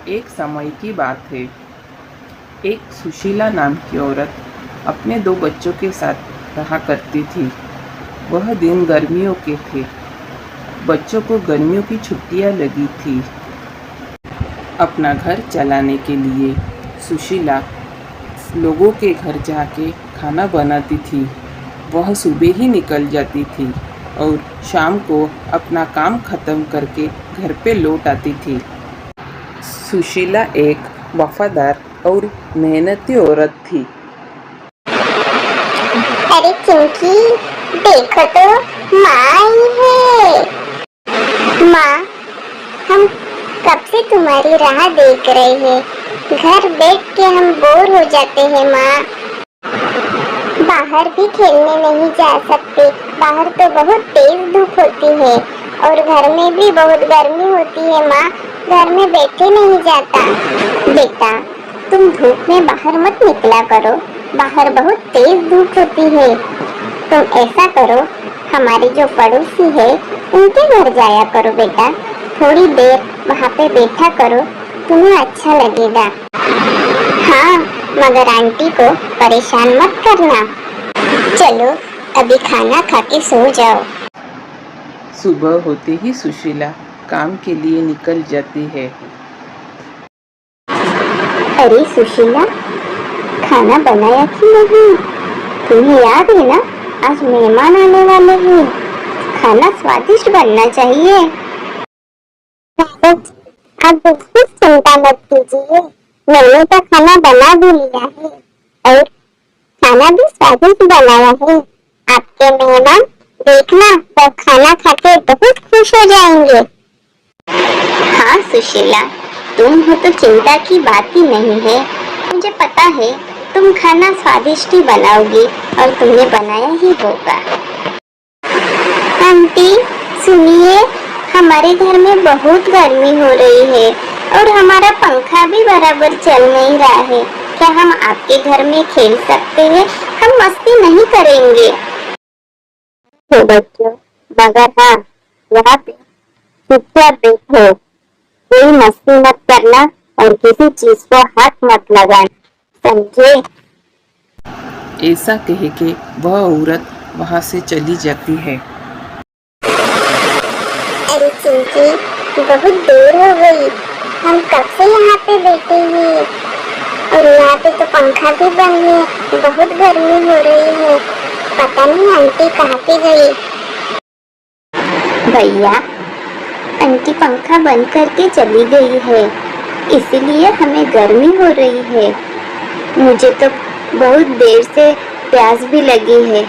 एक समय की बात है। एक सुशीला नाम की औरत अपने 2 बच्चों के साथ रहा करती थी। वह दिन गर्मियों के थे। बच्चों को गर्मियों की छुट्टियां लगी थी। अपना घर चलाने के लिए सुशीला लोगों के घर जाके खाना बनाती थी। वह सुबह ही निकल जाती थी और शाम को अपना काम खत्म करके घर पे लौट आती थी। सुशीला एक वफादार और मेहनती औरत थी। अरे चिंकी, देखो तो माँ आई है। माँ, हम कब से तुम्हारी राह देख रहे हैं। घर बैठ के हम बोर हो जाते हैं माँ। बाहर भी खेलने नहीं जा सकते। बाहर तो बहुत तेज धूप होती है और घर में भी बहुत गर्मी होती है माँ। घर में बैठे नहीं जाता। बेटा, तुम धूप में बाहर मत निकला करो। बाहर बहुत तेज धूप होती है। तुम ऐसा करो, हमारे जो पड़ोसी है उनके घर जाया करो बेटा। थोड़ी देर वहाँ पे बैठा करो, तुम्हें अच्छा लगेगा। हाँ, मगर आंटी को परेशान मत करना। चलो अभी खाना खा के सो जाओ। सुबह होते ही सुशीला काम के लिए निकल जाती है। अरे सुशीला, खाना बनाया कि नहीं? तुम्हें याद है ना, आज मेहमान आने वाले हैं। खाना स्वादिष्ट बनना चाहिए। आप बिल्कुल चिंता मत कीजिए, मैंने तो खाना बना भी लिया है और खाना भी स्वादिष्ट बनाया है। आपके मेहमान देखना तब खाना खाके बहुत खुश हो जाएंगे। हाँ सुशीला, तुम हो तो चिंता की बात ही नहीं है। मुझे पता है तुम खाना स्वादिष्ट ही बनाओगी और तुमने बनाया ही होगा। आंटी सुनिए, हमारे घर में बहुत गर्मी हो रही है और हमारा पंखा भी बराबर चल नहीं रहा है। क्या हम आपके घर में खेल सकते हैं? हम मस्ती नहीं करेंगे। तो बच्चों, मगर हाँ, यहाँ पे चुपचाप बैठो, कोई मस्ती मत करना और किसी चीज को हाथ मत लगाना, समझे? ऐसा कह के वह औरत वहाँ से चली जाती है। अरे चिंकी, बहुत देर हो गई। हम कब से यहाँ पे बैठे हैं और यहाँ पे तो पंखा भी बंद है। बहुत गर्मी हो रही है। पता नहीं आंटी कहाँ पे गई। भैया, आंटी पंखा बंद करके चली गई है, इसीलिए हमें गर्मी हो रही है। मुझे तो बहुत देर से प्यास भी लगी है।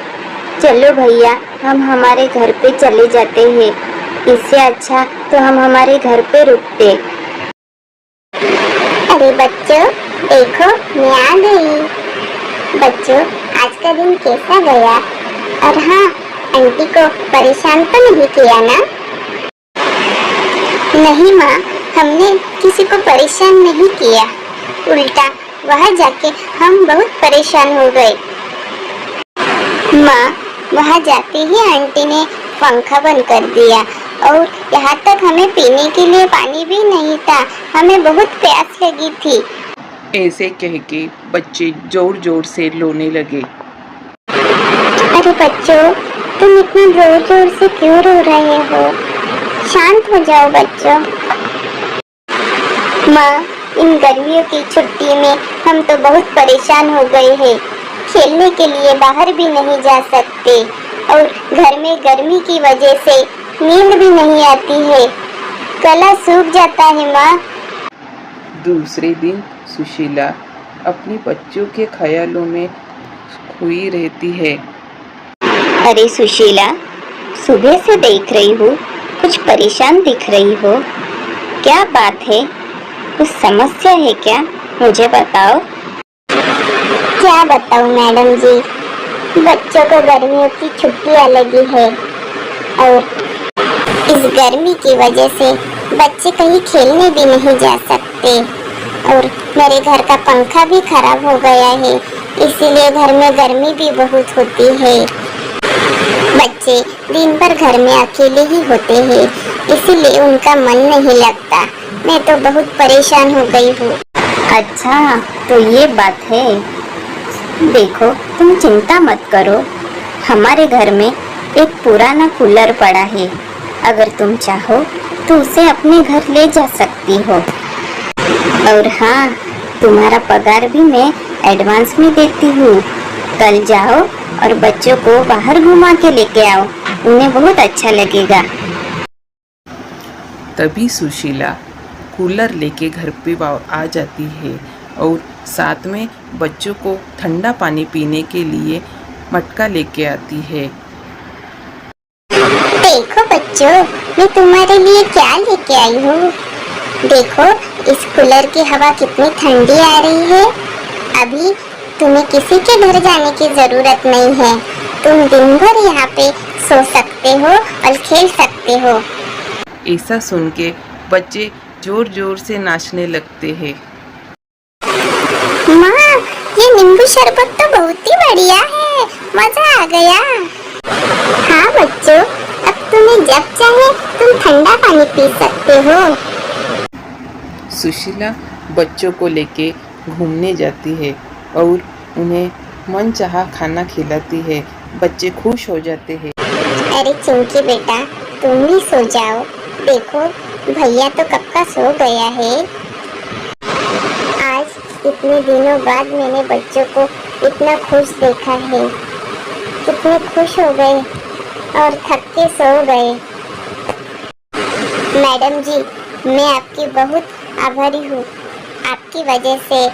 चलो भैया, हम हमारे घर पे चले जाते हैं। इससे अच्छा तो हम हमारे घर पे रुकते। अरे बच्चों, देखो मैं आ गई। बच्चों, आज का दिन कैसा गया? और हाँ, आंटी को परेशान तो नहीं किया ना? नहीं माँ, हमने किसी को परेशान नहीं किया। उल्टा वहाँ जाके हम बहुत परेशान हो गए। माँ, वहाँ जाते ही आंटी ने पंखा बंद कर दिया और यहाँ तक हमें पीने के लिए पानी भी नहीं था। हमें बहुत प्यास लगी थी। ऐसे कह के बच्चे जोर जोर से रोने लगे। अरे बच्चों, तुम इतना जोर जोर से क्यों रो रहे हो? शांत हो जाओ बच्चों। माँ, इन गर्मियों की छुट्टी में हम तो बहुत परेशान हो गए हैं। खेलने के लिए बाहर भी नहीं जा सकते और घर में गर्मी की वजह से नींद भी नहीं आती है। गला सूख जाता है माँ। दूसरे दिन सुशीला अपने बच्चों के ख्यालों में खोई रहती है। अरे सुशीला, सुबह से देख रही हूँ, कुछ परेशान दिख रही हो। क्या बात है? कुछ समस्या है क्या? मुझे बताओ। क्या बताऊँ मैडम जी, बच्चों को गर्मियों की छुट्टियाँ लगी है और इस गर्मी की वजह से बच्चे कहीं खेलने भी नहीं जा सकते और मेरे घर का पंखा भी खराब हो गया है, इसीलिए घर में गर्मी भी बहुत होती है। बच्चे दिन भर घर में अकेले ही होते हैं, इसीलिए उनका मन नहीं लगता। मैं तो बहुत परेशान हो गई हूँ। अच्छा, तो ये बात है। देखो, तुम चिंता मत करो। हमारे घर में एक पुराना कूलर पड़ा है। अगर तुम चाहो तो उसे अपने घर ले जा सकती हो। और हाँ, तुम्हारा पगार भी मैं एडवांस में देती हूँ। कल जाओ और बच्चों को बाहर घुमा के लेके आओ, उन्हें बहुत अच्छा लगेगा। तभी सुशीला कूलर लेके घर पे आ जाती है और साथ में बच्चों को ठंडा पानी पीने के लिए मटका लेके आती है। देखो बच्चों, मैं तुम्हारे लिए क्या लेके आई हूँ। देखो, इस कूलर की हवा कितनी ठंडी आ रही है। अभी तुम्हें किसी के घर जाने की जरूरत नहीं है। तुम दिन भर यहाँ पे सो सकते हो और खेल सकते हो। ऐसा सुन के बच्चे जोर जोर से नाचने लगते हैं। माँ, ये नींबू शरबत तो बहुत ही बढ़िया है, मजा आ गया। हाँ बच्चों, अब तुम्हें जब चाहे तुम ठंडा पानी पी सकते हो। सुशीला बच्चों को लेके घूमने जाती है और उन्हें मनचाहा खाना खिलाती है। बच्चे खुश हो जाते हैं। अरे चिंकी बेटा, तुम भी सो जाओ। देखो, भैया तो कब का सो गया है। आज इतने दिनों बाद मैंने बच्चों को इतना खुश देखा है। कितने खुश हो गए और थक के सो गए। मैडम जी, मैं आपकी बहुत आभारी हूँ। आपकी वजह से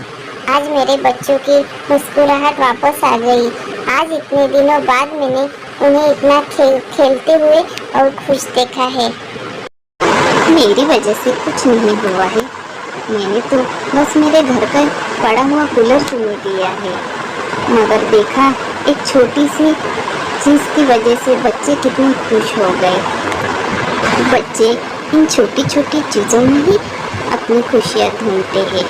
आज मेरे बच्चों की मुस्कुराहट वापस आ गई। आज इतने दिनों बाद मैंने उन्हें इतना खेलते हुए और खुश देखा है। मेरी वजह से कुछ नहीं हुआ है। मैंने तो बस मेरे घर का पड़ा हुआ कूलर सुने दिया है, मगर देखा एक छोटी सी चीज़ की वजह से बच्चे कितने खुश हो गए। बच्चे इन छोटी छोटी चीज़ों में ही अपनी खुशियाँ ढूंढते हैं।